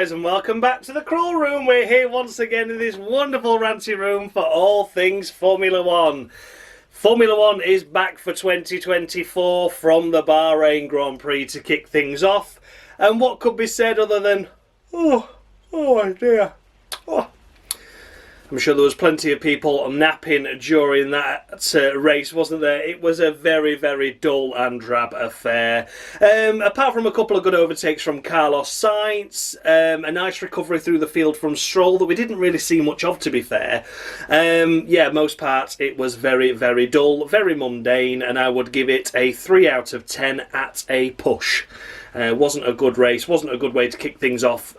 guys, and welcome back to the Crawl Room. We're here once again in this wonderful ranty room for all things Formula One. Formula One is back for 2024 from the Bahrain Grand Prix to kick things off. And what could be said other than, oh dear. Oh. I'm sure there was plenty of people napping during that race, wasn't there? It was a very, very dull and drab affair. Apart from a couple of good overtakes from Carlos Sainz, a nice recovery through the field from Stroll that we didn't really see much of, to be fair. Yeah, most parts it was very, very dull, very mundane, and I would give it a 3 out of 10 at a push. Wasn't a good race, wasn't a good way to kick things off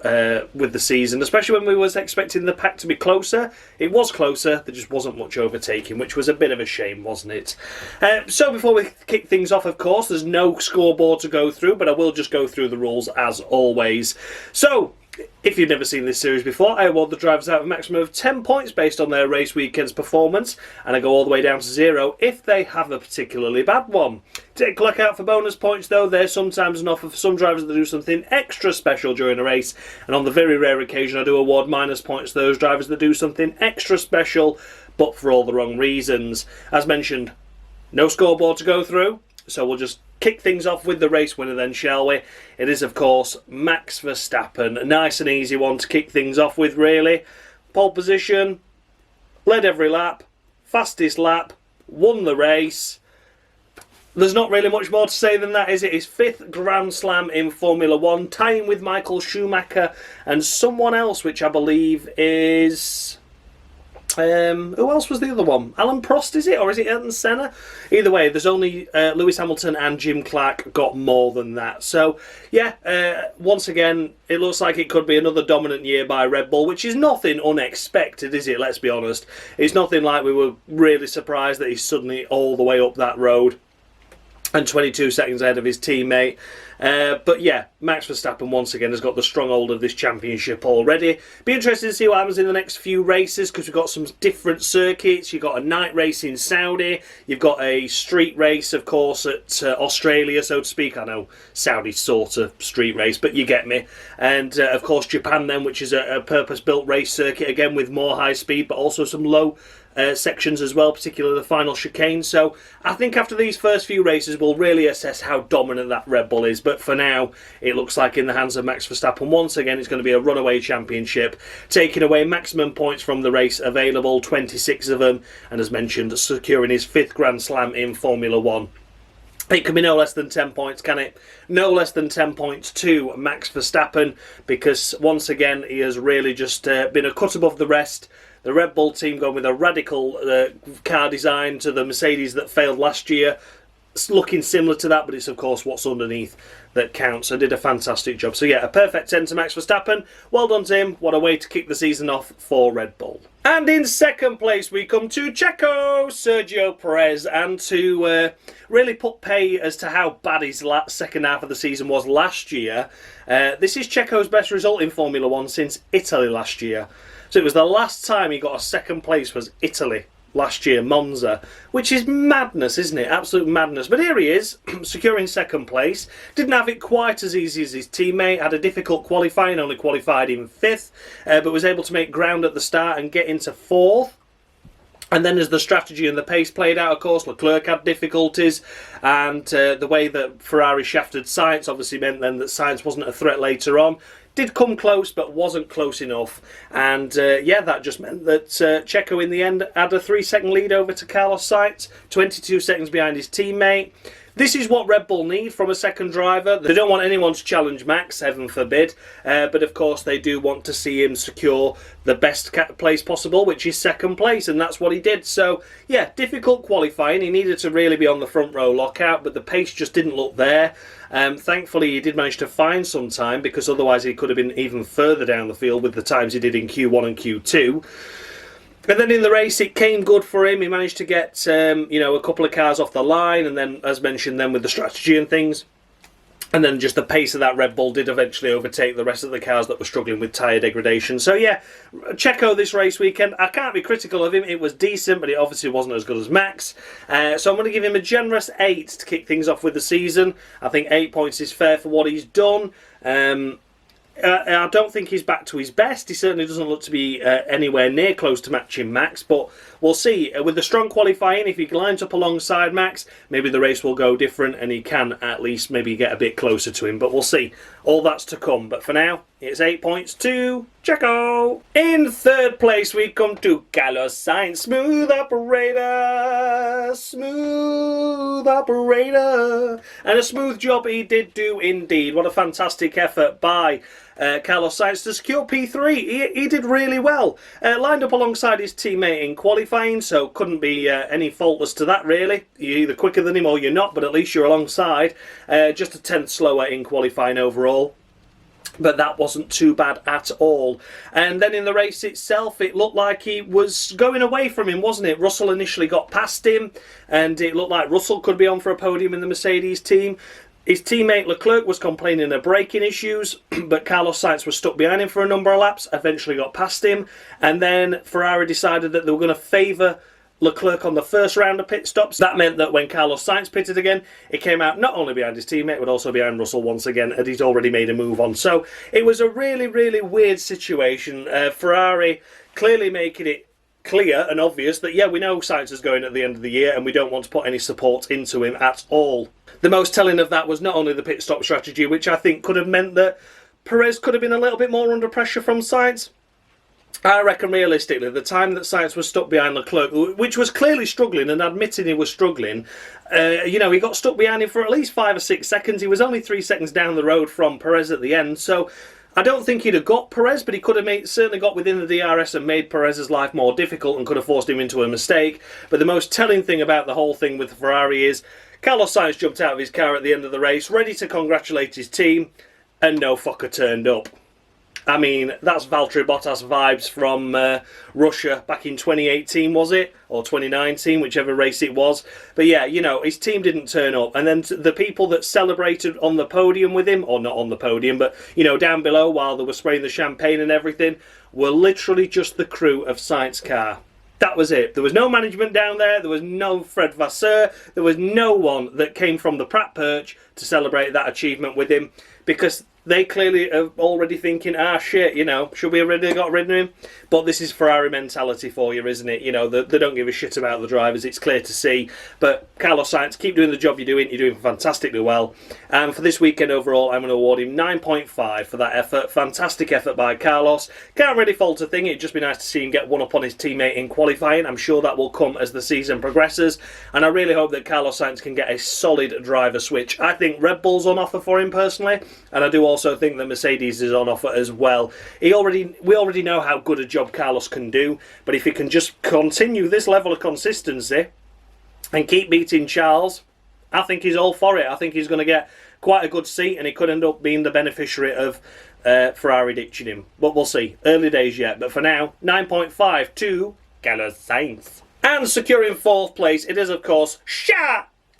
with the season, especially when we was expecting the pack to be closer. It was closer, there just wasn't much overtaking, which was a bit of a shame, wasn't it? So before we kick things off, of course, there's no scoreboard to go through, but I will just go through the rules as always. So, if you've never seen this series before, I award the drivers out a maximum of 10 points based on their race weekend's performance, and I go all the way down to 0 if they have a particularly bad one. Take a look out for bonus points though. They're sometimes an offer for some drivers that do something extra special during a race, and on the very rare occasion I do award minus points to those drivers that do something extra special, but for all the wrong reasons. As mentioned, no scoreboard to go through, so we'll just kick things off with the race winner then, shall we? It is, of course, Max Verstappen. A nice and easy one to kick things off with, really. Pole position, led every lap, fastest lap, won the race. There's not really much more to say than that, is it? His 5th Grand Slam in Formula One, tying with Michael Schumacher and someone else, which I believe is... who else was the other one? Alan Prost, is it? Or is it Ayrton Senna? Either way, there's only Lewis Hamilton and Jim Clark got more than that. So, yeah, once again, it looks like it could be another dominant year by Red Bull, which is nothing unexpected, is it? Let's be honest. It's nothing like we were really surprised that he's suddenly all the way up that road and 22 seconds ahead of his teammate. But yeah, Max Verstappen once again has got the stronghold of this championship already. Be interested to see what happens in the next few races, because we've got some different circuits. You've got a night race in Saudi, you've got a street race, of course, at Australia, so to speak. I know Saudi's sort of street race, but you get me. And of course Japan then, which is a purpose-built race circuit, again with more high speed, but also some low sections as well, particularly the final chicane. So I think after these first few races we'll really assess how dominant that Red Bull is, but for now it looks like in the hands of Max Verstappen once again it's going to be a runaway championship, taking away maximum points from the race available, 26 of them, and as mentioned, securing his 5th Grand Slam in Formula One. It can be no less than 10 points, can it? No less than 10 points to Max Verstappen, because once again he has really just been a cut above the rest. The Red Bull team going with a radical car design to the Mercedes that failed last year. It's looking similar to that, but it's of course what's underneath that counts. So did a fantastic job. So yeah, a perfect 10 to Max Verstappen. Well done to him. What a way to kick the season off for Red Bull. And in second place we come to Checo, Sergio Perez, and to really put pay as to how bad his second half of the season was last year. This is Checo's best result in Formula One since Italy last year. So it was the last time he got a second place was Italy last year, Monza, which is madness, isn't it? Absolute madness. But here he is, securing second place. Didn't have it quite as easy as his teammate. Had a difficult qualifying, only qualified in 5th, but was able to make ground at the start and get into 4th. And then as the strategy and the pace played out, of course, Leclerc had difficulties, and the way that Ferrari shafted Sainz obviously meant then that Sainz wasn't a threat later on. Did come close, but wasn't close enough. And yeah, that just meant that Checo in the end had a 3-second lead over to Carlos Sainz, 22 seconds behind his teammate. This is what Red Bull need from a second driver. They don't want anyone to challenge Max, heaven forbid. But of course they do want to see him secure the best place possible, which is second place, and that's what he did. So yeah, difficult qualifying. He needed to really be on the front row lockout, but the pace just didn't look there. Thankfully he did manage to find some time, because otherwise he could have been even further down the field with the times he did in Q1 and Q2. And then in the race, it came good for him. He managed to get, you know, a couple of cars off the line, and then, as mentioned, then with the strategy and things. And then just the pace of that Red Bull did eventually overtake the rest of the cars that were struggling with tyre degradation. So yeah, Checo this race weekend, I can't be critical of him. It was decent, but it obviously wasn't as good as Max. So I'm going to give him a generous 8 to kick things off with the season. I think 8 points is fair for what he's done. I don't think he's back to his best. He certainly doesn't look to be anywhere near close to matching Max, but we'll see. With the strong qualifying, if he lines up alongside Max, maybe the race will go different and he can at least maybe get a bit closer to him, but we'll see. All that's to come, but for now, it's 8 points to Checo. In third place, we come to Carlos Sainz. Smooth operator, smooth operator. And a smooth job he did do indeed. What a fantastic effort by Carlos Sainz to secure P3. He did really well. Lined up alongside his teammate in qualifying, so couldn't be any faultless to that really. You're either quicker than him or you're not, but at least you're alongside. Just a tenth slower in qualifying overall. But that wasn't too bad at all. And then in the race itself, it looked like he was going away from him, wasn't it? Russell initially got past him, and it looked like Russell could be on for a podium in the Mercedes team. His teammate Leclerc was complaining of braking issues, but Carlos Sainz was stuck behind him for a number of laps, eventually got past him, and then Ferrari decided that they were going to favour Leclerc on the first round of pit stops. That meant that when Carlos Sainz pitted again, it came out not only behind his teammate, but also behind Russell once again, and he'd already made a move on. So it was a really, really weird situation. Ferrari clearly making it clear and obvious that, yeah, we know Sainz is going at the end of the year, and we don't want to put any support into him at all. The most telling of that was not only the pit stop strategy, which I think could have meant that Perez could have been a little bit more under pressure from Sainz. I reckon realistically, the time that Sainz was stuck behind Leclerc, which was clearly struggling and admitting he was struggling, he got stuck behind him for at least 5 or 6 seconds. He was only 3 seconds down the road from Perez at the end, so I don't think he'd have got Perez, but he could have certainly got within the DRS and made Perez's life more difficult and could have forced him into a mistake. But the most telling thing about the whole thing with Ferrari is Carlos Sainz jumped out of his car at the end of the race, ready to congratulate his team, and no fucker turned up. I mean, that's Valtteri Bottas vibes from Russia back in 2018, was it? Or 2019, whichever race it was. But yeah, his team didn't turn up. And then the people that celebrated on the podium with him, or not on the podium, but, down below while they were spraying the champagne and everything, were literally just the crew of Sainz's car. That was it. There was no management down there. There was no Fred Vasseur. There was no one that came from the Pratt perch to celebrate that achievement with him, because they clearly are already thinking, shit, should we have already got rid of him? But this is Ferrari mentality for you, isn't it? They don't give a shit about the drivers, it's clear to see. But Carlos Sainz, keep doing the job you're doing fantastically well. And for this weekend overall, I'm going to award him 9.5 for that effort. Fantastic effort by Carlos. Can't really fault a thing, it'd just be nice to see him get one up on his teammate in qualifying. I'm sure that will come as the season progresses. And I really hope that Carlos Sainz can get a solid driver switch. I think Red Bull's on offer for him personally, and I do also think that Mercedes is on offer as well. We already know how good a job Carlos can do, but if he can just continue this level of consistency and keep beating Charles, I think he's all for it. I think he's going to get quite a good seat, and he could end up being the beneficiary of Ferrari ditching him. But we'll see. Early days yet. But for now, 9.5 to Carlos Sainz. And securing fourth place, it is of course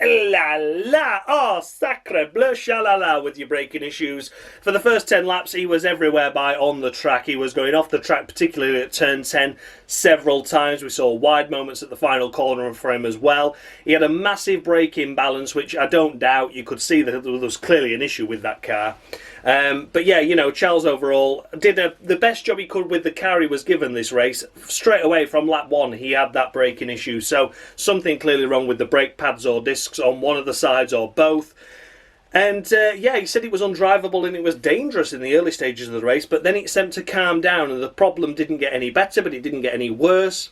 La la, oh sacre bleu, shalala, with your braking issues. For the first 10 laps, he was everywhere on the track. He was going off the track, particularly at turn 10, several times. We saw wide moments at the final corner for him as well. He had a massive braking balance, which I don't doubt. You could see that there was clearly an issue with that car. But yeah, Charles overall did the best job he could with the car he was given this race. Straight away from lap 1, he had that braking issue. So something clearly wrong with the brake pads or discs on one of the sides or both. And yeah, he said it was undrivable and it was dangerous in the early stages of the race. But then it seemed to calm down and the problem didn't get any better, but it didn't get any worse.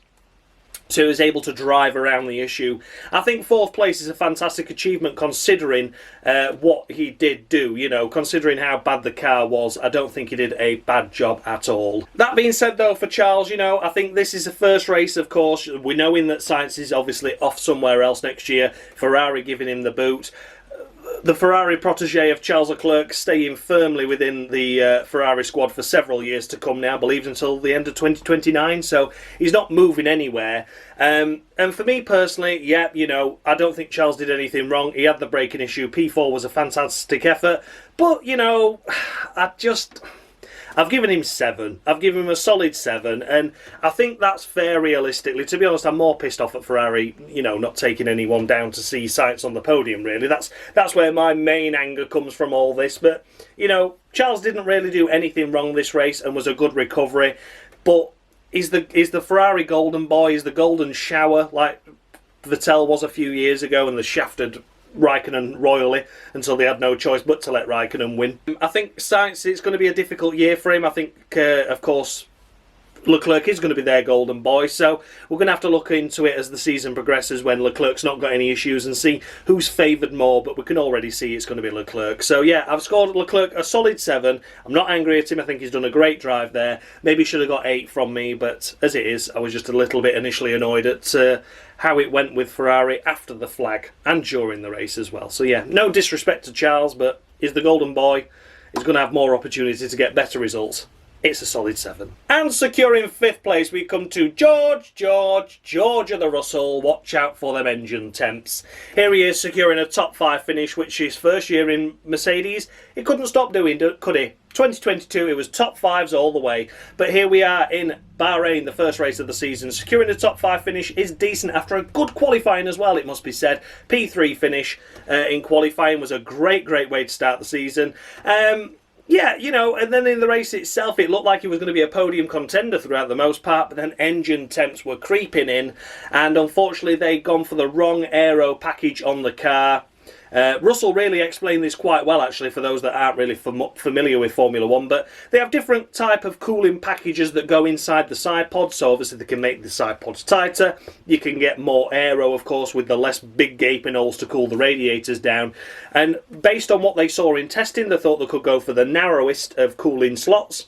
So he was able to drive around the issue. I think fourth place is a fantastic achievement considering what he did do. Considering how bad the car was, I don't think he did a bad job at all. That being said, though, for Charles, I think this is the first race, of course. We know that Sainz is obviously off somewhere else next year. Ferrari giving him the boot. The Ferrari protege of Charles Leclerc staying firmly within the Ferrari squad for several years to come now, I believe until the end of 2029, so he's not moving anywhere. And for me personally, yeah, I don't think Charles did anything wrong. He had the braking I've given him 7. I've given him a solid 7, and I think that's fair realistically. To be honest, I'm more pissed off at Ferrari, not taking anyone down to see Sainz on the podium, really. That's where my main anger comes from all this. But, Charles didn't really do anything wrong this race and was a good recovery. But is the Ferrari golden boy, is the golden shower like Vettel was a few years ago and the shafted Raikkonen royally until they had no choice but to let Raikkonen win. I think Sainz, it's going to be a difficult year for him. I think, of course, Leclerc is going to be their golden boy, so we're going to have to look into it as the season progresses when Leclerc's not got any issues and see who's favoured more, but we can already see it's going to be Leclerc. So yeah, I've scored Leclerc a solid 7. I'm not angry at him. I think he's done a great drive there. Maybe should have got 8 from me, but as it is, I was just a little bit initially annoyed at how it went with Ferrari after the flag and during the race as well. So yeah, no disrespect to Charles, but he's the golden boy. He's going to have more opportunity to get better results. It's a solid 7. And securing 5th place, we come to George of the Russell. Watch out for them engine temps. Here he is securing a top 5 finish, which is first year in Mercedes. He couldn't stop doing, could he? 2022, it was top 5s all the way. But here we are in Bahrain, the first race of the season. Securing a top 5 finish is decent after a good qualifying as well, it must be said. P3 finish in qualifying was a great way to start the season. Yeah, and then in the race itself, it looked like he was going to be a podium contender throughout the most part, but then engine temps were creeping in, and unfortunately they'd gone for the wrong aero package on the car. Russell really explained this quite well, actually, for those that aren't really familiar with Formula 1, but they have different type of cooling packages that go inside the side pods, so obviously they can make the side pods tighter. You can get more aero, of course, with the less big gaping holes to cool the radiators down, and based on what they saw in testing, they thought they could go for the narrowest of cooling slots.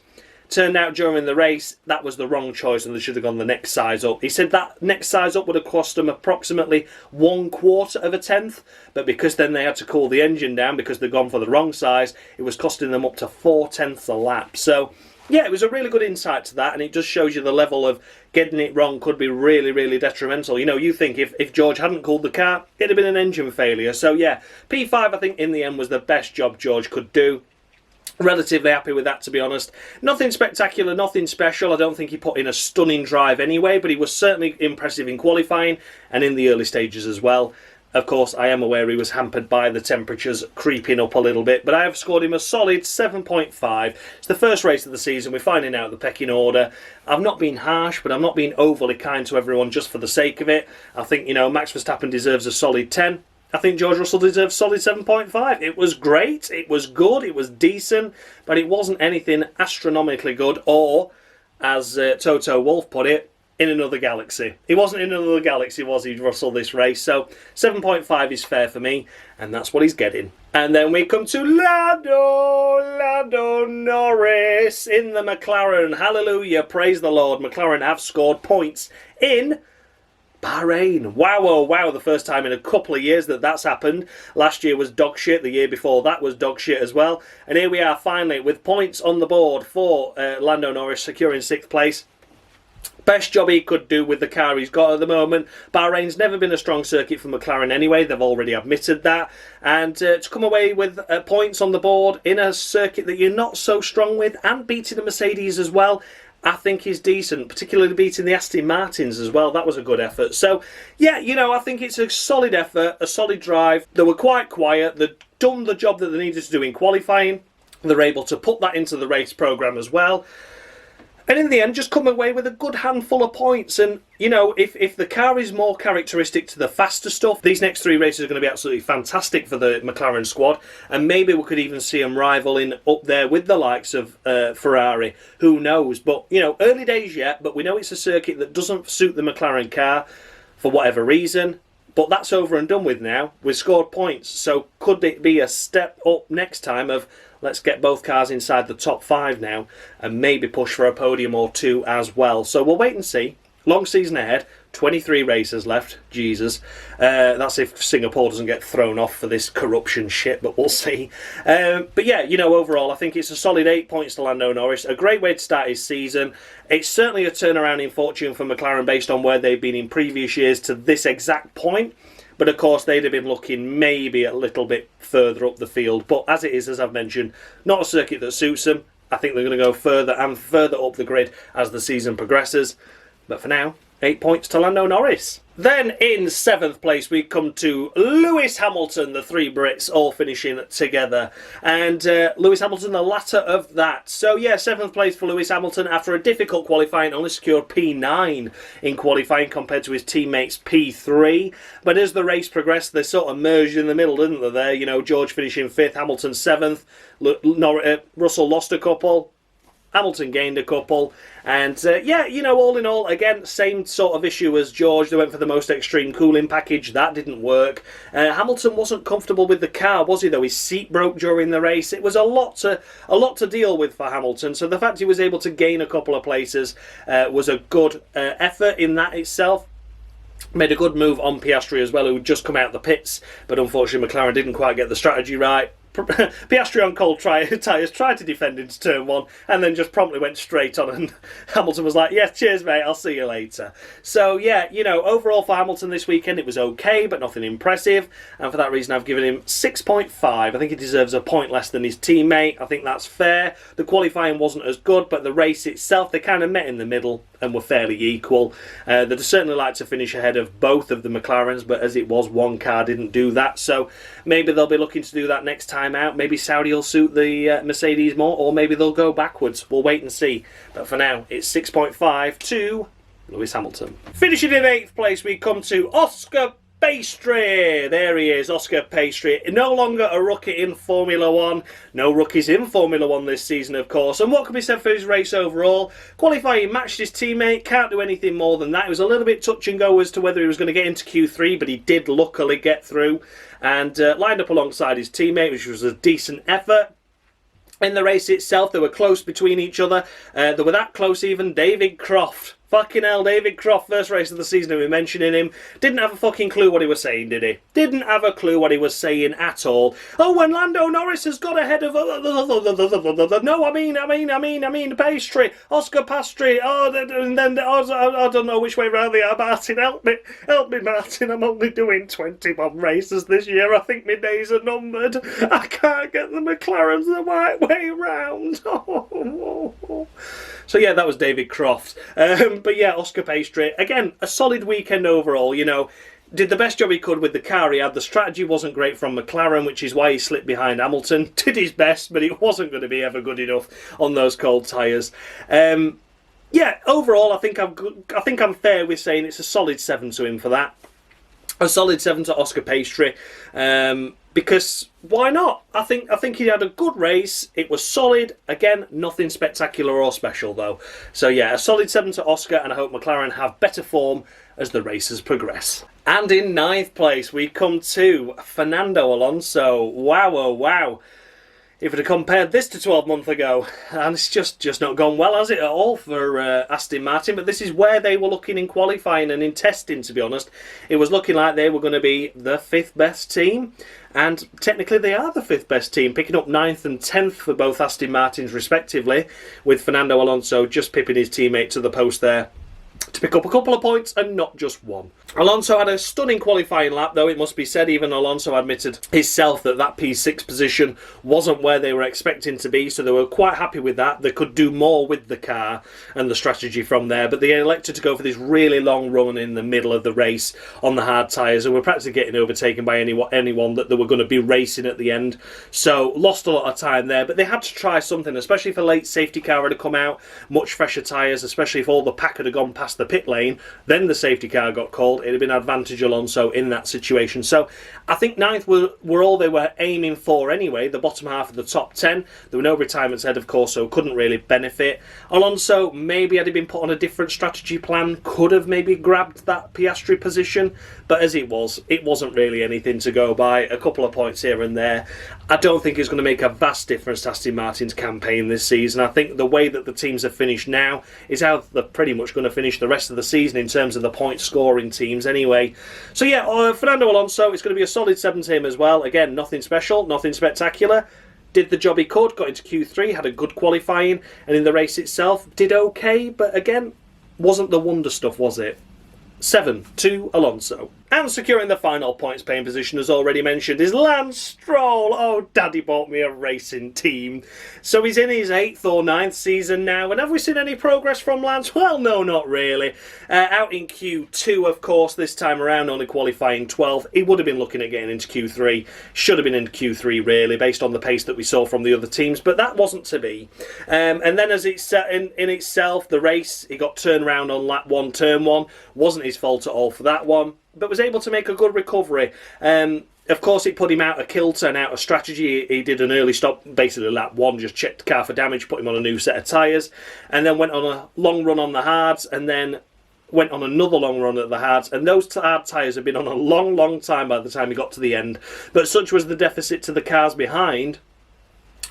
Turned out during the race that was the wrong choice and they should have gone the next size up. He said that next size up would have cost them approximately 1/4 of a tenth, but because then they had to cool the engine down because they'd gone for the wrong size, it was costing them up to 4/10 a lap. So yeah, it was a really good insight to that, and it just shows you the level of getting it wrong could be really detrimental. You think if George hadn't cooled the car, it'd have been an engine failure. So yeah, P5 I think in the end was the best job George could do. Relatively happy with that, to be honest. Nothing spectacular, nothing special. I don't think he put in a stunning drive anyway, but he was certainly impressive in qualifying and in the early stages as well. Of course, I am aware he was hampered by the temperatures creeping up a little bit, but I have scored him a solid 7.5. It's the first race of the season. We're finding out the pecking order. I've not been harsh, but I'm not being overly kind to everyone just for the sake of it. I think, Max Verstappen deserves a solid 10. I think George Russell deserves solid 7.5. It was great, it was good, it was decent, but it wasn't anything astronomically good, or, as Toto Wolff put it, in another galaxy. He wasn't in another galaxy, was he, Russell, this race? So 7.5 is fair for me, and that's what he's getting. And then we come to Lando Norris in the McLaren. Hallelujah, praise the Lord. McLaren have scored points in Bahrain. Wow, oh wow, the first time in a couple of years that's happened. Last year was dog shit, the year before that was dog shit as well. And here we are finally with points on the board for Lando Norris securing 6th place. Best job he could do with the car he's got at the moment. Bahrain's never been a strong circuit for McLaren anyway, they've already admitted that. And to come away with points on the board in a circuit that you're not so strong with and beating a Mercedes as well, I think is decent, particularly beating the Aston Martins as well. That was a good effort. So, yeah, I think it's a solid effort, a solid drive. They were quite quiet. They'd done the job that they needed to do in qualifying. They're able to put that into the race programme as well. And in the end, just come away with a good handful of points. And, if the car is more characteristic to the faster stuff, these next 3 races are going to be absolutely fantastic for the McLaren squad. And maybe we could even see them rivaling up there with the likes of Ferrari. Who knows? But, early days yet, but we know it's a circuit that doesn't suit the McLaren car for whatever reason. But that's over and done with now. We've scored points. So could it be a step up next time of let's get both cars inside the top 5 now and maybe push for a podium or 2 as well. So we'll wait and see. Long season ahead. 23 races left. Jesus. That's if Singapore doesn't get thrown off for this corruption shit, but we'll see. But yeah, overall, I think it's a solid 8 points to Lando Norris. A great way to start his season. It's certainly a turnaround in fortune for McLaren based on where they've been in previous years to this exact point. But of course, they'd have been looking maybe a little bit further up the field. But as it is, as I've mentioned, not a circuit that suits them. I think they're going to go further and further up the grid as the season progresses. But for now, 8 points to Lando Norris. Then in 7th place we come to Lewis Hamilton, the three Brits all finishing together. And Lewis Hamilton, the latter of that. So yeah, 7th place for Lewis Hamilton after a difficult qualifying, only secured P9 in qualifying compared to his teammates P3. But as the race progressed, they sort of merged in the middle, didn't they there? You know, George finishing 5th, Hamilton 7th, Russell lost a couple, Hamilton gained a couple, and yeah, you know, all in all, again, same sort of issue as George. They went for the most extreme cooling package. That didn't work. Hamilton wasn't comfortable with the car, was he, though? His seat broke during the race. It was a lot to deal with for Hamilton, so the fact he was able to gain a couple of places was a good effort in that itself. Made a good move on Piastri as well, who had just come out of the pits, but unfortunately McLaren didn't quite get the strategy right. Piastri on cold tyres tried to defend into turn 1 and then just promptly went straight on, and Hamilton was like, yeah, cheers mate, I'll see you later. So yeah, you know, overall for Hamilton this weekend it was okay, but nothing impressive, and for that reason I've given him 6.5. I think he deserves a point less than his teammate. I think that's fair. The qualifying wasn't as good, but the race itself, they kind of met in the middle and were fairly equal. They'd certainly like to finish ahead of both of the McLarens, but as it was, one car didn't do that, so maybe they'll be looking to do that next time out. Maybe Saudi will suit the Mercedes more, or maybe they'll go backwards. We'll wait and see. But for now, it's 6.5 to Lewis Hamilton. Finishing in 8th place, we come to Oscar Piastri. There he is, Oscar Piastri. No longer a rookie in Formula 1. No rookies in Formula 1 this season, of course. And what can be said for his race overall? Qualifying matched his teammate. Can't do anything more than that. It was a little bit touch and go as to whether he was going to get into Q3, but he did luckily get through and lined up alongside his teammate, which was a decent effort. In the race itself, they were close between each other. They were that close even. David Croft. Fucking hell, David Croft, first race of the season, and we're mentioning him. Didn't have a fucking clue what he was saying, did he? Didn't have a clue what he was saying at all. Oh, when Lando Norris has got ahead of... No, I mean, Piastri. Oscar Piastri. Oh, and then... I don't know which way round they are. Martin, help me. Help me, Martin. I'm only doing 21 races this year. I think my days are numbered. I can't get the McLarens the right way round. So yeah, that was David Croft. But yeah, Oscar Piastri, again, a solid weekend overall, you know. Did the best job he could with the car he had. The strategy wasn't great from McLaren, which is why he slipped behind Hamilton. Did his best, but it wasn't going to be ever good enough on those cold tyres. Yeah, overall, I think I'm fair with saying it's a solid 7 to him for that. A solid 7 to Oscar Piastri. Because why not? I think he had a good race. It was solid. Again, nothing spectacular or special though. So yeah, a solid 7 to Oscar, and I hope McLaren have better form as the races progress. And in 9th place we come to Fernando Alonso. Wow, oh wow. If it had compared this to 12 months ago, and it's just not gone well, has it, at all for Aston Martin? But this is where they were looking in qualifying and in testing, to be honest. It was looking like they were going to be the 5th best team, and technically they are the 5th best team, picking up 9th and 10th for both Aston Martins respectively, with Fernando Alonso just pipping his teammate to the post there to pick up a couple of points and not just one. Alonso had a stunning qualifying lap, though it must be said. Even Alonso admitted himself that P6 position wasn't where they were expecting to be, so they were quite happy with that. They could do more with the car and the strategy from there, but they elected to go for this really long run in the middle of the race on the hard tyres, and were practically getting overtaken by anyone that they were going to be racing at the end. So lost a lot of time there, but they had to try something, especially if a late safety car had come out, much fresher tyres, especially if all the pack had gone past the pit lane, then the safety car got called. It'd have been advantage Alonso in that situation. So I think 9th were all they were aiming for anyway, the bottom half of the top 10. There were no retirements ahead, of course, so couldn't really benefit. Alonso, maybe had he been put on a different strategy plan, could have maybe grabbed that Piastri position, but as it was, it wasn't really anything to go by. A couple of points here and there. I don't think it's going to make a vast difference to Aston Martin's campaign this season. I think the way that the teams have finished now is how they're pretty much going to finish the rest of the season in terms of the point scoring teams anyway. So yeah, Fernando Alonso, it's going to be a solid 7 to him as well. Again, nothing special, nothing spectacular. Did the job he could, got into Q3, had a good qualifying, and in the race itself did okay, but again, wasn't the wonder stuff, was it? 7 to Alonso. And securing the final points paying position, as already mentioned, is Lance Stroll. Oh, Daddy bought me a racing team. So he's in his 8th or 9th season now. And have we seen any progress from Lance? Well, no, not really. Out in Q2, of course, this time around, only qualifying 12th. He would have been looking at getting into Q3. Should have been in Q3, really, based on the pace that we saw from the other teams. But that wasn't to be. And then as it's set in itself, the race, he got turned around on lap 1, turn 1. Wasn't his fault at all for that one, but was able to make a good recovery. Of course, it put him out of kilter and out of strategy. He did an early stop, basically lap 1, just checked the car for damage, put him on a new set of tyres, and then went on a long run on the hards, and then went on another long run at the hards, and those hard tyres had been on a long, long time by the time he got to the end. But such was the deficit to the cars behind,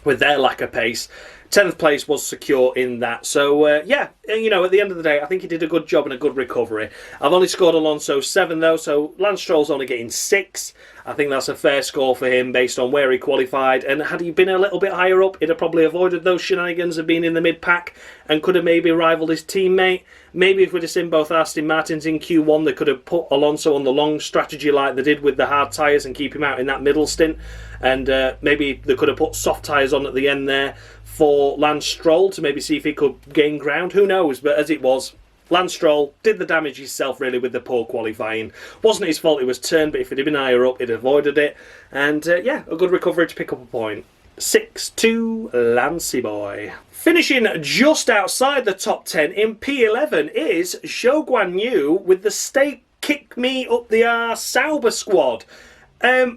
with their lack of pace, 10th place was secure in that. So, yeah, you know, at the end of the day, I think he did a good job and a good recovery. I've only scored Alonso 7, though, so Lance Stroll's only getting 6. I think that's a fair score for him based on where he qualified. And had he been a little bit higher up, he'd have probably avoided those shenanigans of being in the mid-pack and could have maybe rivaled his teammate. Maybe if we'd have seen both Aston Martins in Q1, they could have put Alonso on the long strategy like they did with the hard tyres and keep him out in that middle stint. And maybe they could have put soft tyres on at the end there for Lance Stroll to maybe see if he could gain ground. Who knows? But as it was, Lance Stroll did the damage himself, really, with the poor qualifying. Wasn't his fault he was turned, but if he'd been higher up, he'd avoided it. And, yeah, a good recovery to pick up a point. 6-2, Lancey boy. Finishing just outside the top 10 in P11 is Zhou Guanyu with the Steak Kick Me Up the Arse Sauber squad.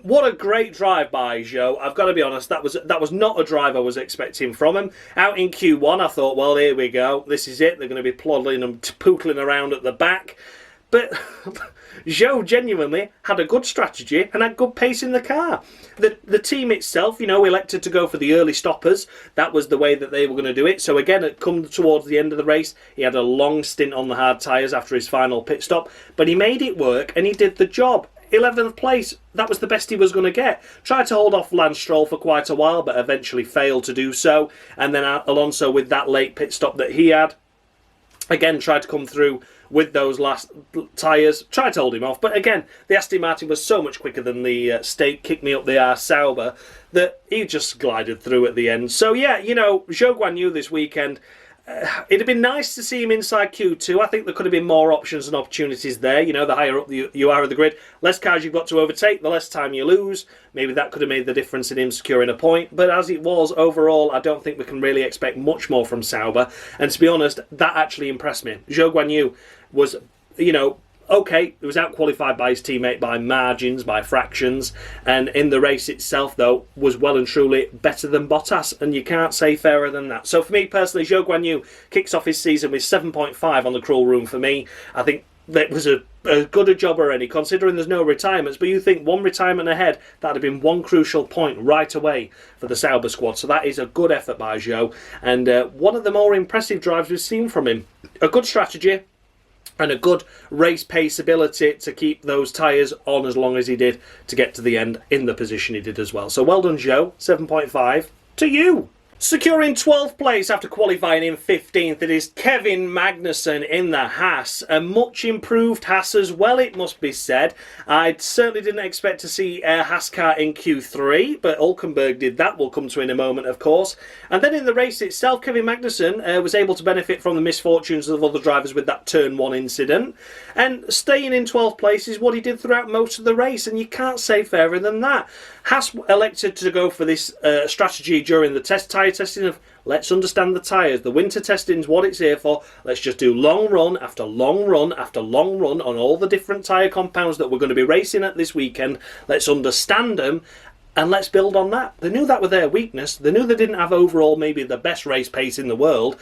What a great drive by Zhou. I've got to be honest, that was not a drive I was expecting from him. Out in Q1, I thought, well, here we go. This is it. They're going to be plodding and pootling around at the back. But Zhou genuinely had a good strategy and had good pace in the car. The team itself, you know, elected to go for the early stoppers. That was the way that they were going to do it. So again, it come towards the end of the race, he had a long stint on the hard tyres after his final pit stop. But he made it work and he did the job. 11th place, that was the best he was going to get. Tried to hold off Lance Stroll for quite a while, but eventually failed to do so. And then Alonso, with that late pit stop that he had, again tried to come through with those last tyres. Tried to hold him off, but again, the Aston Martin was so much quicker than the Steak Kick Me Up the Arse Sauber that he just glided through at the end. So yeah, you know, Zhou Guanyu this weekend, it'd have been nice to see him inside Q2. I think there could have been more options and opportunities there. You know, the higher up you are of the grid, less cars you've got to overtake, the less time you lose. Maybe that could have made the difference in him securing a point. But as it was, overall, I don't think we can really expect much more from Sauber. And to be honest, that actually impressed me. Zhou Guanyu was, you know, okay, he was out-qualified by his teammate by margins, by fractions, and in the race itself, though, was well and truly better than Bottas, and you can't say fairer than that. So for me, personally, Zhou Guanyu kicks off his season with 7.5 on the crawl room for me. I think that was a good a job already, considering there's no retirements, but you think one retirement ahead, that would have been one crucial point right away for the Sauber squad. So that is a good effort by Zhou, and one of the more impressive drives we've seen from him. A good strategy, and a good race pace ability to keep those tyres on as long as he did to get to the end in the position he did as well. So well done, Zhou. 7.5 to you. Securing 12th place after qualifying in 15th, it is Kevin Magnussen in the Haas. A much improved Haas as well, it must be said. I certainly didn't expect to see a Haas car in Q3, but Hulkenberg did that. We'll come to in a moment, of course. And then in the race itself, Kevin Magnussen was able to benefit from the misfortunes of other drivers with that turn 1 incident. And staying in 12th place is what he did throughout most of the race, and you can't say fairer than that. Haas elected to go for this strategy during the tyre testing of let's understand the tyres. The winter testing is what it's here for. Let's just do long run after long run after long run on all the different tyre compounds that we're going to be racing at this weekend. Let's understand them and let's build on that. They knew that was their weakness. They knew they didn't have overall maybe the best race pace in the world.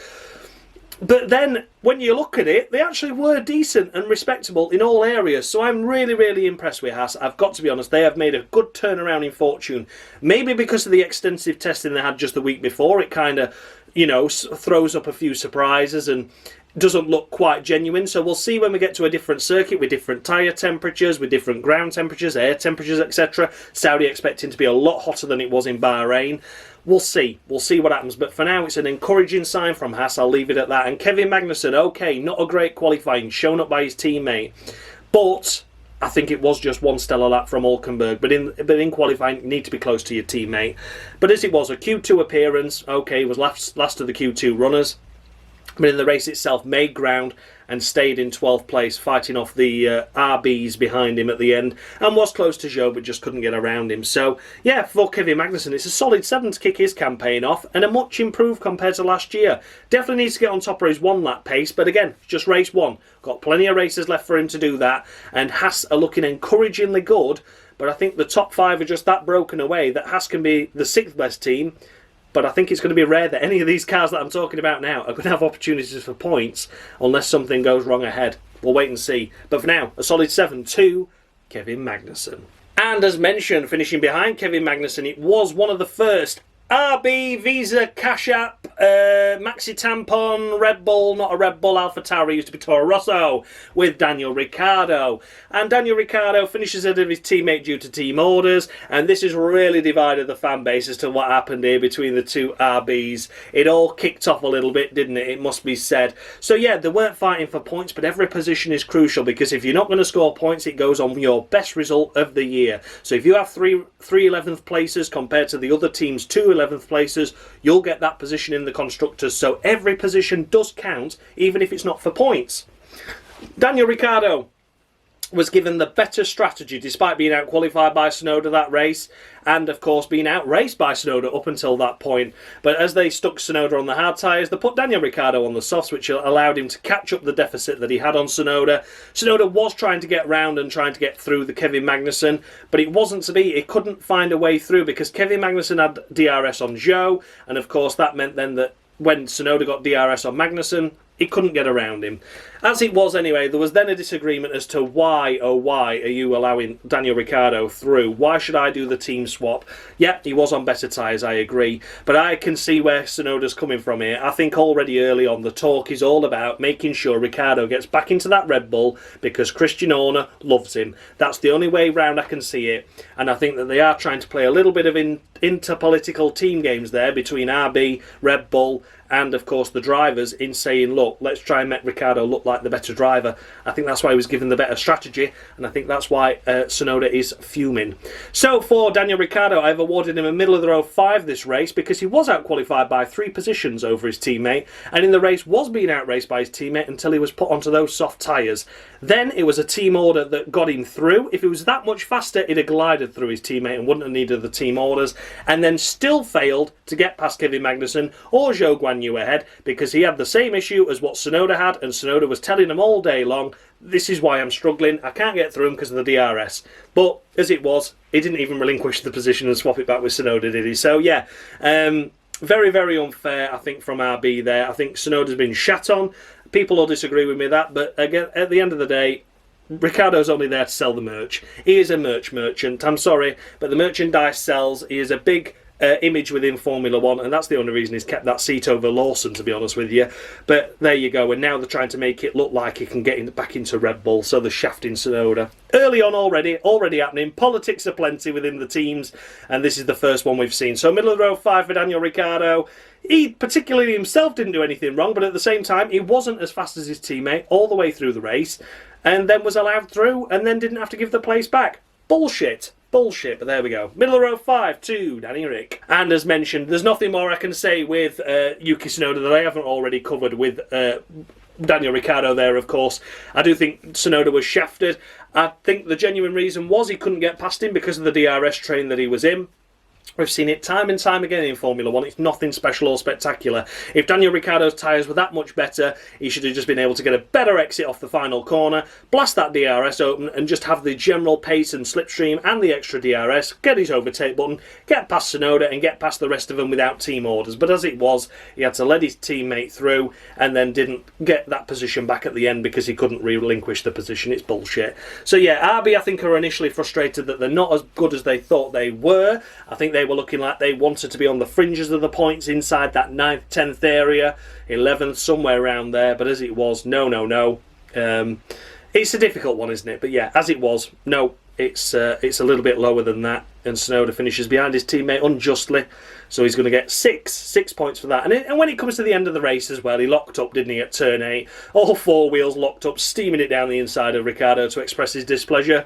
But then, when you look at it, they actually were decent and respectable in all areas. So I'm really, really impressed with Haas. I've got to be honest, they have made a good turnaround in fortune. Maybe because of the extensive testing they had just the week before, it kind of, you know, throws up a few surprises and doesn't look quite genuine. So we'll see when we get to a different circuit with different tyre temperatures, with different ground temperatures, air temperatures, etc. Saudi expecting to be a lot hotter than it was in Bahrain. We'll see. We'll see what happens. But for now, it's an encouraging sign from Haas. I'll leave it at that. And Kevin Magnussen, okay, not a great qualifying, shown up by his teammate. But I think it was just one stellar lap from Hulkenberg, but in qualifying, you need to be close to your teammate. But as it was, a Q2 appearance, okay, was last of the Q2 runners, but in the race itself, made ground and stayed in 12th place, fighting off the RBs behind him at the end, and was close to Zhou, but just couldn't get around him. So, yeah, for Kevin Magnussen, it's a solid 7 to kick his campaign off, and a much improved compared to last year. Definitely needs to get on top of his 1-lap pace, but again, just race 1. Got plenty of races left for him to do that, and Haas are looking encouragingly good, but I think the top 5 are just that broken away that Haas can be the 6th best team. But I think it's going to be rare that any of these cars that I'm talking about now are going to have opportunities for points unless something goes wrong ahead. We'll wait and see. But for now, a solid 7 to Kevin Magnussen. And as mentioned, finishing behind Kevin Magnussen, it was one of the first RB, Visa, Cash App, Maxi Tampon, Red Bull, not a Red Bull, AlphaTauri, used to be Toro Rosso, with Daniel Ricciardo. And Daniel Ricciardo finishes ahead of his teammate due to team orders, and this has really divided the fan base as to what happened here between the two RBs. It all kicked off a little bit, didn't it? It must be said. So yeah, they weren't fighting for points, but every position is crucial, because if you're not going to score points, it goes on your best result of the year. So if you have three 11th places compared to the other team's 2 11th places, you'll get that position in the constructors. So every position does count, even if it's not for points. Daniel Ricciardo was given the better strategy despite being out-qualified by Tsunoda that race, and of course being out-raced by Tsunoda up until that point. But as they stuck Tsunoda on the hard tyres, they put Daniel Ricciardo on the softs, which allowed him to catch up the deficit that he had on Tsunoda. Tsunoda was trying to get round and trying to get through the Kevin Magnussen, but it wasn't to be. It couldn't find a way through because Kevin Magnussen had DRS on Zhou, and of course that meant then that when Tsunoda got DRS on Magnussen, he couldn't get around him. As it was anyway, there was then a disagreement as to why, oh why, are you allowing Daniel Ricciardo through? Why should I do the team swap? Yeah, he was on better tyres, I agree. But I can see where Tsunoda's coming from here. I think already early on, the talk is all about making sure Ricciardo gets back into that Red Bull because Christian Horner loves him. That's the only way round I can see it. And I think that they are trying to play a little bit of interpolitical team games there between RB, Red Bull, and of course the drivers in saying, look, let's try and make Ricciardo look like the better driver. I think that's why he was given the better strategy, and I think that's why Tsunoda is fuming. So for Daniel Ricciardo, I've awarded him a middle of the road 5 this race because he was out-qualified by 3 positions over his teammate, and in the race was being out-raced by his teammate until he was put onto those soft tyres. Then it was a team order that got him through. If it was that much faster, he'd have glided through his teammate and wouldn't have needed the team orders, and then still failed to get past Kevin Magnussen or Zhou Guanyu ahead because he had the same issue as what Tsunoda had, and Tsunoda was telling him all day long, this is why I'm struggling, I can't get through him because of the DRS. But as it was, he didn't even relinquish the position and swap it back with Tsunoda, did he? So yeah, very, very unfair, I think, from RB there. I think Tsunoda's been shat on. People will disagree with me that, but again, at the end of the day, Ricciardo's only there to sell the merch. He is a merchant. I'm sorry, but the merchandise sells. He is a big image within Formula 1, and that's the only reason he's kept that seat over Lawson, to be honest with you. But there you go, and now they're trying to make it look like he can get back into Red Bull, so they're shafting Tsunoda. Early on already happening. Politics are plenty within the teams, and this is the first one we've seen. So middle of the road 5 for Daniel Ricciardo. He particularly himself didn't do anything wrong, but at the same time, he wasn't as fast as his teammate all the way through the race, and then was allowed through, and then didn't have to give the place back. Bullshit, but there we go. Middle of row 5 to Danny Rick. And as mentioned, there's nothing more I can say with Yuki Tsunoda that I haven't already covered with Daniel Ricciardo there, of course. I do think Tsunoda was shafted. I think the genuine reason was he couldn't get past him because of the DRS train that he was in. We've seen it time and time again in Formula 1. It's nothing special or spectacular. If Daniel Ricciardo's tyres were that much better, he should have just been able to get a better exit off the final corner, blast that DRS open, and just have the general pace and slipstream and the extra DRS, get his overtake button, get past Tsunoda and get past the rest of them without team orders. But as it was, he had to let his teammate through and then didn't get that position back at the end because he couldn't relinquish the position. It's bullshit. So yeah, RB I think are initially frustrated that they're not as good as they thought they were. I think they were looking like they wanted to be on the fringes of the points inside that 9th, 10th area, 11th, somewhere around there, but as it was, no. It's a difficult one, isn't it? But yeah, as it was, no, it's a little bit lower than that, and Tsunoda finishes behind his teammate unjustly, so he's going to get 6 points for that. And when it comes to the end of the race as well, he locked up, didn't he, at turn 8, all 4 wheels locked up, steaming it down the inside of Ricciardo to express his displeasure.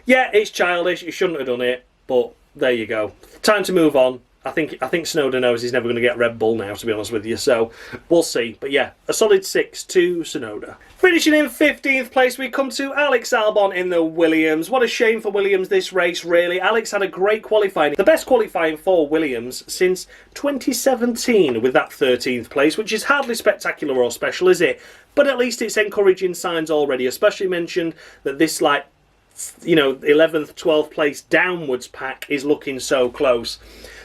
Yeah, it's childish, he shouldn't have done it, but there you go. Time to move on. I think Tsunoda knows he's never going to get Red Bull now, to be honest with you, so we'll see. But yeah, a solid 6 to Tsunoda. Finishing in 15th place, we come to Alex Albon in the Williams. What a shame for Williams this race, really. Alex had a great qualifying. The best qualifying for Williams since 2017 with that 13th place, which is hardly spectacular or special, is it? But at least it's encouraging signs already, especially mentioned that this, 11th, 12th place downwards pack is looking so close.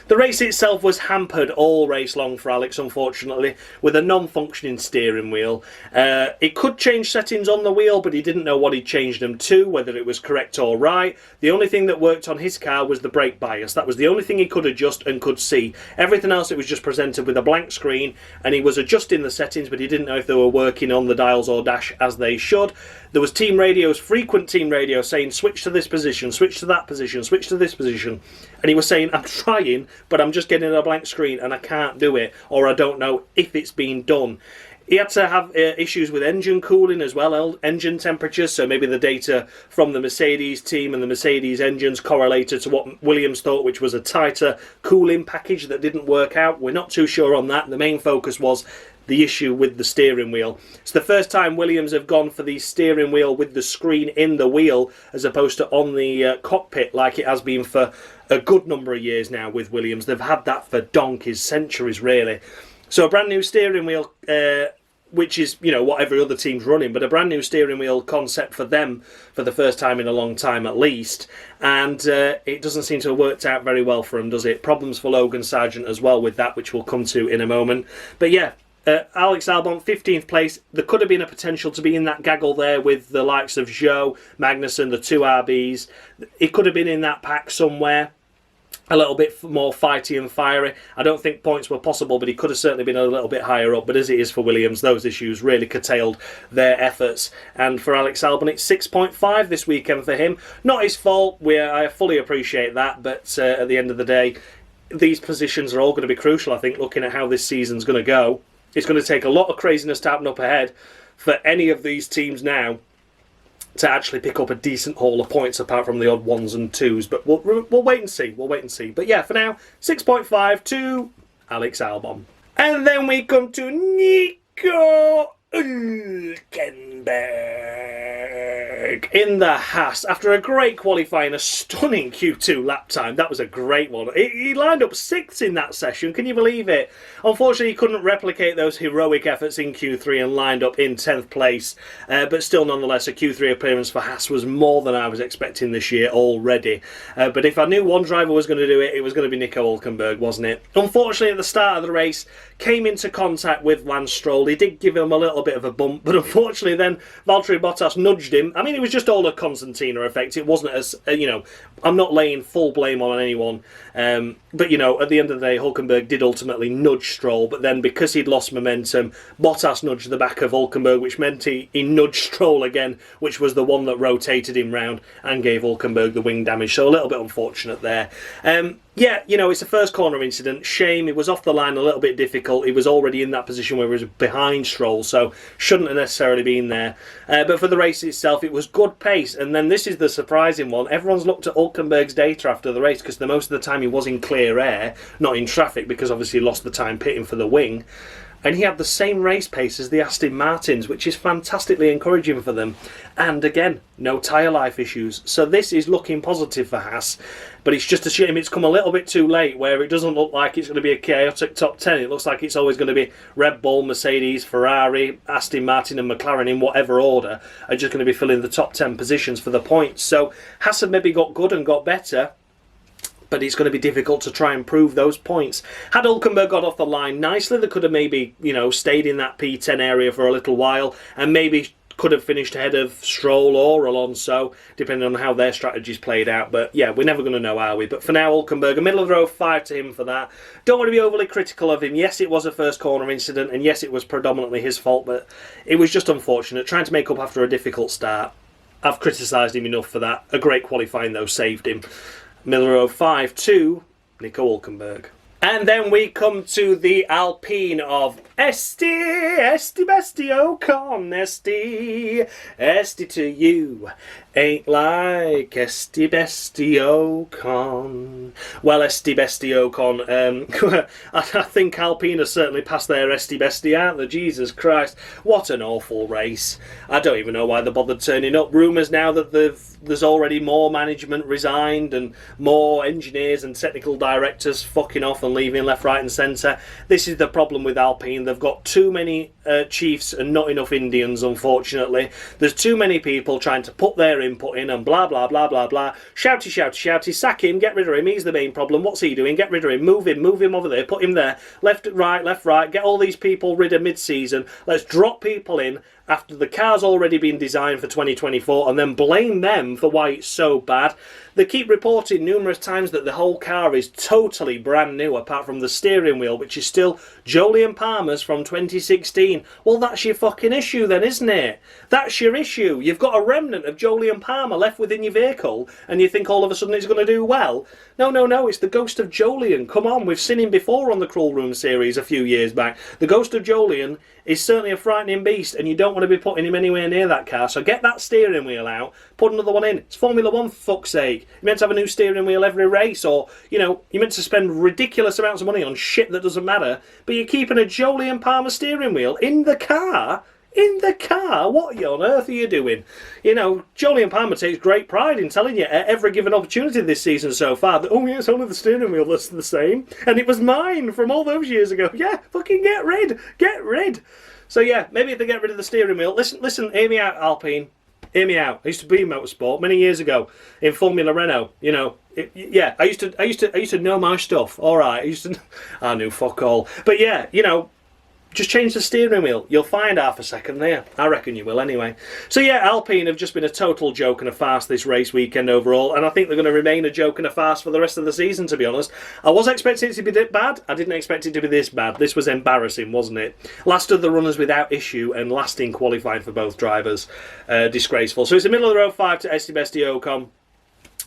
The race itself was hampered all race long for Alex, unfortunately, with a non-functioning steering wheel. It could change settings on the wheel, but he didn't know what he'd changed them to, whether it was correct or right. The only thing that worked on his car was the brake bias. That was the only thing he could adjust and could see. Everything else, it was just presented with a blank screen, and he was adjusting the settings, but he didn't know if they were working on the dials or dash as they should. There was team radios, frequent team radio, saying switch to this position, switch to that position, switch to this position. And he was saying, I'm trying, but I'm just getting a blank screen and I can't do it, or I don't know if it's been done. He had to have issues with engine cooling as well, engine temperatures, so maybe the data from the Mercedes team and the Mercedes engines correlated to what Williams thought, which was a tighter cooling package that didn't work out. We're not too sure on that. The main focus was the issue with the steering wheel. It's the first time Williams have gone for the steering wheel with the screen in the wheel as opposed to on the cockpit like it has been for a good number of years now with Williams. They've had that for donkeys, centuries really. So a brand new steering wheel, which is, what every other team's running, but a brand new steering wheel concept for them for the first time in a long time at least. And it doesn't seem to have worked out very well for them, does it? Problems for Logan Sargeant as well with that, which we'll come to in a moment. But yeah, Alex Albon, 15th place. There could have been a potential to be in that gaggle there with the likes of Zhou, Magnussen, the 2 RBs. It could have been in that pack somewhere. A little bit more fighty and fiery. I don't think points were possible, but he could have certainly been a little bit higher up. But as it is for Williams, those issues really curtailed their efforts. And for Alex Albon, it's 6.5 this weekend for him. Not his fault. I fully appreciate that. But at the end of the day, these positions are all going to be crucial, I think, looking at how this season's going to go. It's going to take a lot of craziness to happen up ahead for any of these teams now to actually pick up a decent haul of points apart from the odd 1s and 2s. But we'll wait and see. We'll wait and see. But yeah, for now, 6.5 to Alex Albon. And then we come to Nico Hulkenberg in the Haas. After a great qualifying, a stunning Q2 lap time. That was a great one. He lined up 6th in that session. Can you believe it? Unfortunately, he couldn't replicate those heroic efforts in Q3 and lined up in 10th place. But still, nonetheless, a Q3 appearance for Haas was more than I was expecting this year already. But if I knew one driver was going to do it, it was going to be Nico Hulkenberg, wasn't it? Unfortunately, at the start of the race, came into contact with Lance Stroll. He did give him a little bit of a bump, but unfortunately then Valtteri Bottas nudged him. I mean, it was just all a concertina effect. It wasn't as, I'm not laying full blame on anyone. But, at the end of the day, Hulkenberg did ultimately nudge Stroll, but then because he'd lost momentum, Bottas nudged the back of Hulkenberg, which meant he nudged Stroll again, which was the one that rotated him round and gave Hulkenberg the wing damage. So a little bit unfortunate there. Yeah, it's a first corner incident. Shame, it was off the line a little bit difficult. He was already in that position where he was behind Stroll, so shouldn't have necessarily been there. But for the race itself, it was good pace. And then this is the surprising one. Everyone's looked at Hulkenberg's data after the race because most of the time he was in clear air, not in traffic, because obviously he lost the time pitting for the wing. And he had the same race pace as the Aston Martins, which is fantastically encouraging for them. And again, no tyre life issues. So this is looking positive for Haas. But it's just a shame it's come a little bit too late, where it doesn't look like it's going to be a chaotic top 10. It looks like it's always going to be Red Bull, Mercedes, Ferrari, Aston Martin and McLaren in whatever order are just going to be filling the top 10 positions for the points. So Haas have maybe got good and got better, but it's going to be difficult to try and prove those points. Had Hulkenberg got off the line nicely, they could have maybe, stayed in that P10 area for a little while and maybe could have finished ahead of Stroll or Alonso, depending on how their strategies played out. But yeah, we're never going to know, are we? But for now, Hulkenberg, a middle of the road 5 to him for that. Don't want to be overly critical of him. Yes, it was a first corner incident, and yes, it was predominantly his fault, but it was just unfortunate, trying to make up after a difficult start. I've criticised him enough for that. A great qualifying, though, saved him. Miller 05 to Nico Hulkenberg. And then we come to the Alpine of Esti Bestie Ocon, Esti to you, ain't like Esti Bestie Ocon. Well, Esti Bestie Ocon, I think Alpine has certainly passed their Esti Bestie out there. Jesus Christ, what an awful race. I don't even know why they bothered turning up. Rumours now that there's already more management resigned and more engineers and technical directors fucking off and leaving left, right and centre. This is the problem with Alpine. They've got too many chiefs and not enough Indians, unfortunately. There's too many people trying to put their input in and blah, blah, blah, blah, blah. Shouty, shouty, shouty. Sack him, get rid of him. He's the main problem. What's he doing? Get rid of him. Move him over there. Put him there. Left, right. Get all these people rid of mid-season. Let's drop people in after the car's already been designed for 2024 and then blame them for why it's so bad. They keep reporting numerous times that the whole car is totally brand new apart from the steering wheel, which is still Jolyon Palmer's from 2016. Well, that's your fucking issue then, isn't it? That's your issue. You've got a remnant of Jolyon Palmer left within your vehicle and you think all of a sudden it's going to do well. No, it's the ghost of Jolyon. Come on, we've seen him before on the Cruel Room series a few years back. The ghost of Jolyon is certainly a frightening beast and you don't want to be putting him anywhere near that car. So get that steering wheel out, put another one in. It's Formula 1 for fuck's sake. You're meant to have a new steering wheel every race, or, you know, you're meant to spend ridiculous amounts of money on shit that doesn't matter, but you're keeping a Jolyon Palmer steering wheel in the car? In the car? What on earth are you doing? You know, Jolyon Palmer takes great pride in telling you at every given opportunity this season so far that, oh yeah, it's only the steering wheel that's the same, and it was mine from all those years ago. Yeah, fucking get rid. So yeah, maybe if they get rid of the steering wheel, listen, hear me out, Alpine. Hear me out. I used to be in motorsport many years ago in Formula Renault. You know, I used to know my stuff. All right, I knew fuck all. But yeah, you know, just change the steering wheel. You'll find half a second there. I reckon you will anyway. So yeah, Alpine have just been a total joke and a farce this race weekend overall, and I think they're going to remain a joke and a farce for the rest of the season, to be honest. I was expecting it to be that bad. I didn't expect it to be this bad. This was embarrassing, wasn't it? Last of the runners without issue and last in qualifying for both drivers. Disgraceful. So it's a middle of the road 5 to Esti Bestie Ocon.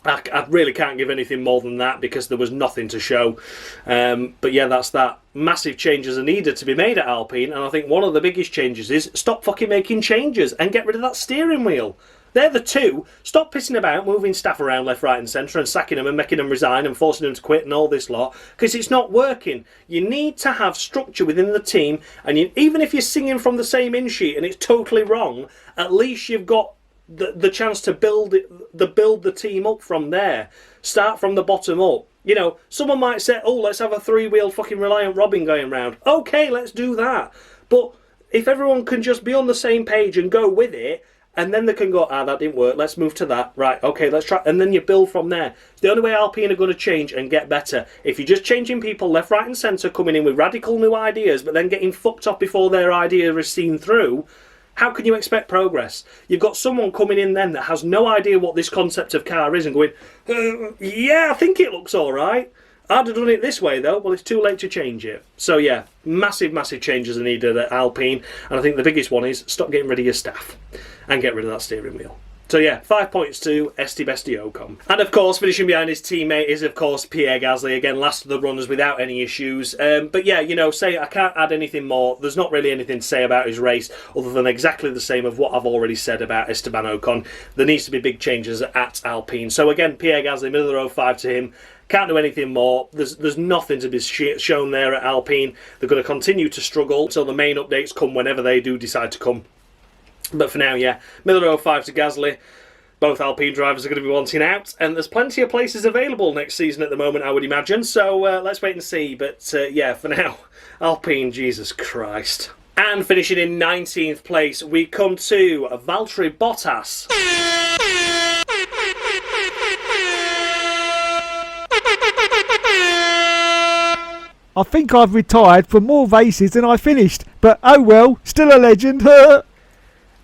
I really can't give anything more than that because there was nothing to show. But yeah, that's that. Massive changes are needed to be made at Alpine, and I think one of the biggest changes is stop fucking making changes and get rid of that steering wheel. They're the two. Stop pissing about, moving staff around left, right and centre and sacking them and making them resign and forcing them to quit and all this lot, because it's not working. You need to have structure within the team, and even if you're singing from the same in sheet and it's totally wrong, at least you've got the chance to build the team up from there. Start from the bottom up. You know, someone might say, oh, let's have a three-wheel fucking Reliant Robin going round. Okay, let's do that. But if everyone can just be on the same page and go with it, and then they can go, that didn't work, let's move to that. Right, okay, let's try. And then you build from there. It's the only way Alpine are going to change and get better. If you're just changing people left, right and centre, coming in with radical new ideas, but then getting fucked up before their idea is seen through, how can you expect progress? You've got someone coming in then that has no idea what this concept of car is and going, yeah, I think it looks all right. I'd have done it this way though. Well, it's too late to change it. So yeah, massive changes are needed at Alpine, and I think the biggest one is stop getting rid of your staff and get rid of that steering wheel. So yeah, 5 points to Esti Bestie Ocon. And of course, finishing behind his teammate is of course Pierre Gasly, again last of the runners without any issues. But yeah, you know, I can't add anything more. There's not really anything to say about his race other than exactly the same of what I've already said about Esteban Ocon. There needs to be big changes at Alpine. So again, Pierre Gasly, middle of the road 5 to him. Can't do anything more. There's nothing to be shown there at Alpine. They're going to continue to struggle until the main updates come whenever they do decide to come. But for now, yeah, middle row 5 to Gasly. Both Alpine drivers are going to be wanting out, and there's plenty of places available next season at the moment, I would imagine. So let's wait and see. But yeah, for now, Alpine, Jesus Christ. And finishing in 19th place, we come to Valtteri Bottas. I think I've retired for more races than I finished, but oh well, still a legend.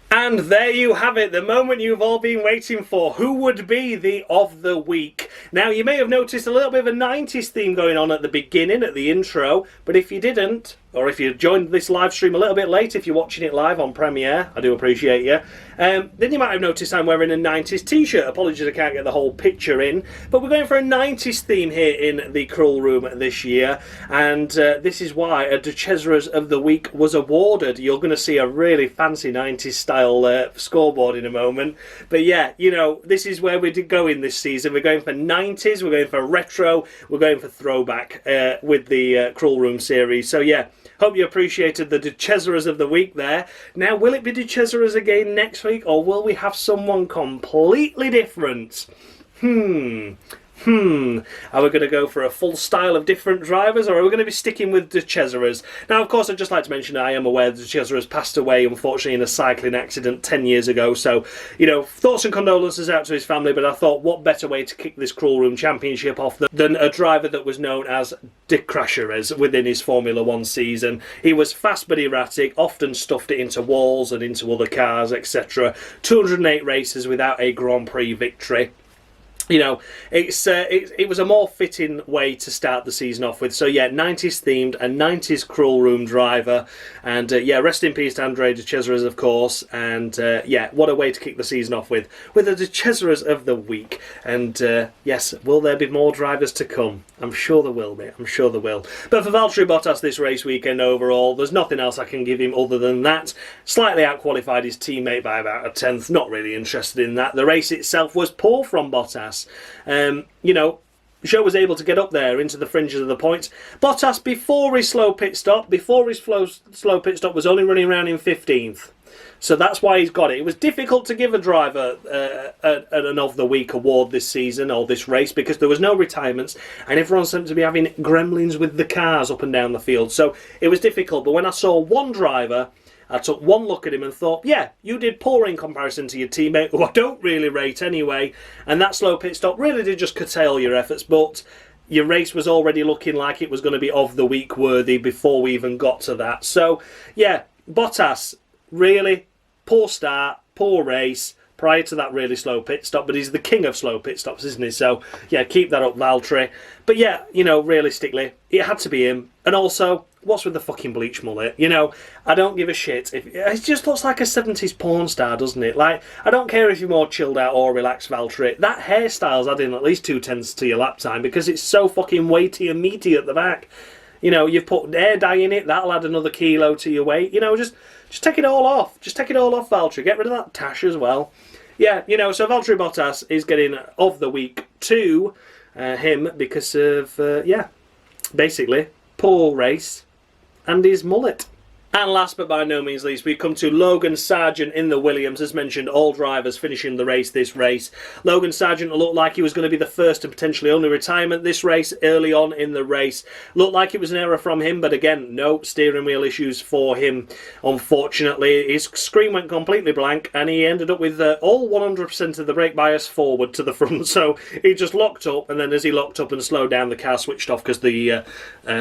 And there you have it, the moment you've all been waiting for. Who would be the of the week? Now, you may have noticed a little bit of a 90s theme going on at the beginning, at the intro, but if you didn't, or if you joined this live stream a little bit late, if you're watching it live on Premiere, I do appreciate you. Then you might have noticed I'm wearing a 90s t-shirt. Apologies I can't get the whole picture in, but we're going for a 90s theme here in the Cruel Room this year, and this is why a Duchesseras of the Week was awarded. You're going to see a really fancy 90s style scoreboard in a moment, but yeah, you know, this is where we're going this season. We're going for 90s, we're going for retro, we're going for throwback with the Cruel Room series. So yeah, hope you appreciated the Duchesseras of the Week there. Now, will it be Duchesseras again next week, or will we have someone completely different? Are we going to go for a full style of different drivers, or are we going to be sticking with Duchesseras? Now, of course, I'd just like to mention I am aware that Duchesseras passed away, unfortunately, in a cycling accident 10 years ago. So, you know, thoughts and condolences out to his family, but I thought, what better way to kick this Cruel Room Championship off than a driver that was known as De Crasheres within his Formula 1 season. He was fast but erratic, often stuffed it into walls and into other cars, etc. 208 races without a Grand Prix victory. You know, it was a more fitting way to start the season off with. So yeah, 90s themed, a 90s Cruel Room driver, and yeah, rest in peace to Andre Duchesseras, of course. And yeah, what a way to kick the season off with a Duchesseras of the Week. And yes, will there be more drivers to come? I'm sure there will be. I'm sure there will. But for Valtteri Bottas this race weekend overall, there's nothing else I can give him other than that. Slightly outqualified his teammate by about a tenth. Not really interested in that. The race itself was poor from Bottas. You know, Zhou was able to get up there into the fringes of the points. Bottas, before his slow pit stop, was only running around in 15th. So that's why he's got it. It was difficult to give a driver an of the week award this season, or this race, because there was no retirements and everyone seemed to be having gremlins with the cars up and down the field. So it was difficult. But when I saw one driver, I took one look at him and thought, yeah, you did poor in comparison to your teammate, who I don't really rate anyway, and that slow pit stop really did just curtail your efforts, but your race was already looking like it was going to be of the week worthy before we even got to that. So, yeah, Bottas, really poor start, poor race, prior to that really slow pit stop, but he's the king of slow pit stops, isn't he? So, yeah, keep that up, Valtteri. But yeah, you know, realistically, it had to be him. And also, what's with the fucking bleach mullet? You know, I don't give a shit. It just looks like a 70s porn star, doesn't it? Like, I don't care if you're more chilled out or relaxed, Valtteri. That hairstyle's adding at least 2/10 to your lap time, because it's so fucking weighty and meaty at the back. You know, you've put hair dye in it, that'll add another kilo to your weight. You know, just take it all off. Just take it all off, Valtteri. Get rid of that tash as well. Yeah, you know, so Valtteri Bottas is getting of the week to him because of, yeah, basically, poor race and his mullet. And last but by no means least, we come to Logan Sargeant in the Williams. As mentioned, all drivers finishing the race this race. Logan Sargeant looked like he was going to be the first and potentially only retirement this race early on in the race. Looked like it was an error from him, but again, no steering wheel issues for him. Unfortunately, his screen went completely blank and he ended up with all 100% of the brake bias forward to the front. So he just locked up, and then as he locked up and slowed down, the car switched off because the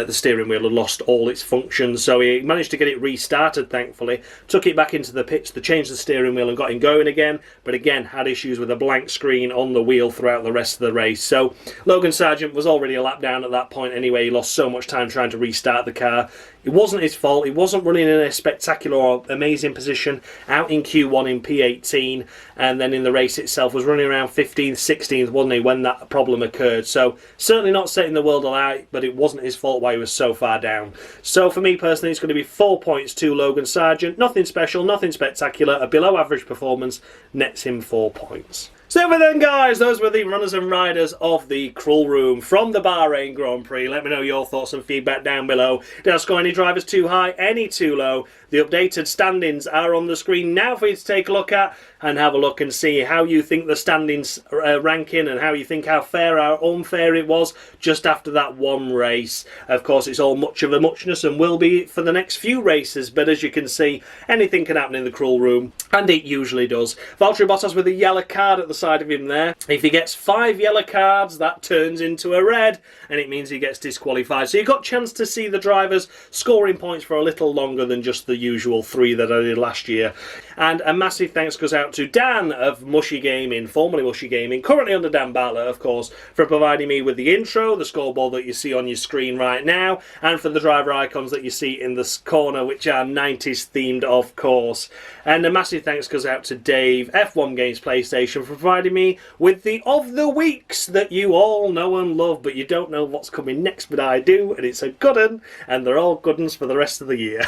steering wheel had lost all its functions. So he managed to get it restarted, thankfully, took it back into the pits to change the steering wheel and got him going again, but again had issues with a blank screen on the wheel throughout the rest of the race. So Logan Sargeant was already a lap down at that point anyway. He lost so much time trying to restart the car. It wasn't his fault. He wasn't running in a spectacular or amazing position out in Q1 in P18, and then in the race itself was running around 15th, 16th, wasn't he, when that problem occurred. So certainly not setting the world alight, but it wasn't his fault why he was so far down. So for me personally, it's going to be 4 points to Logan Sargeant. Nothing special, nothing spectacular. A below average performance nets him 4 points. So then, guys, those were the runners and riders of the Cruel Room from the Bahrain Grand Prix. Let me know your thoughts and feedback down below. Did I score any drivers too high, any too low? The updated standings are on the screen now for you to take a look at and have a look and see how you think the standings ranking and how you think how fair or unfair it was just after that one race. Of course, it's all much of a muchness and will be for the next few races, but as you can see, anything can happen in the Cruel Room, and it usually does. Valtteri Bottas with a yellow card at the side of him there. If he gets 5 yellow cards, that turns into a red, and it means he gets disqualified. So you've got a chance to see the drivers scoring points for a little longer than just the usual 3 that I did last year. And a massive thanks goes out to Dan of Mushy Gaming, formerly Mushy Gaming, currently under Dan Bartlett, of course, for providing me with the intro, the scoreboard that you see on your screen right now, and for the driver icons that you see in the corner, which are 90s themed, of course. And a massive thanks goes out to Dave, F1 Games PlayStation, for providing me with the of the weeks that you all know and love, but you don't know what's coming next, but I do, and it's a good one, and they're all good ones for the rest of the year.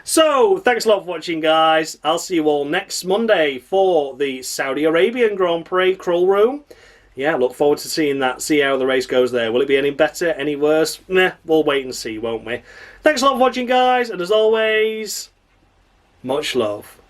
So, thanks a lot for watching, guys. I'll see you all next Monday for the Saudi Arabian Grand Prix Crawl Room. Yeah, look forward to seeing that, see how the race goes there. Will it be any better, any worse? Nah, we'll wait and see, won't we? Thanks a lot for watching, guys, and as always, much love.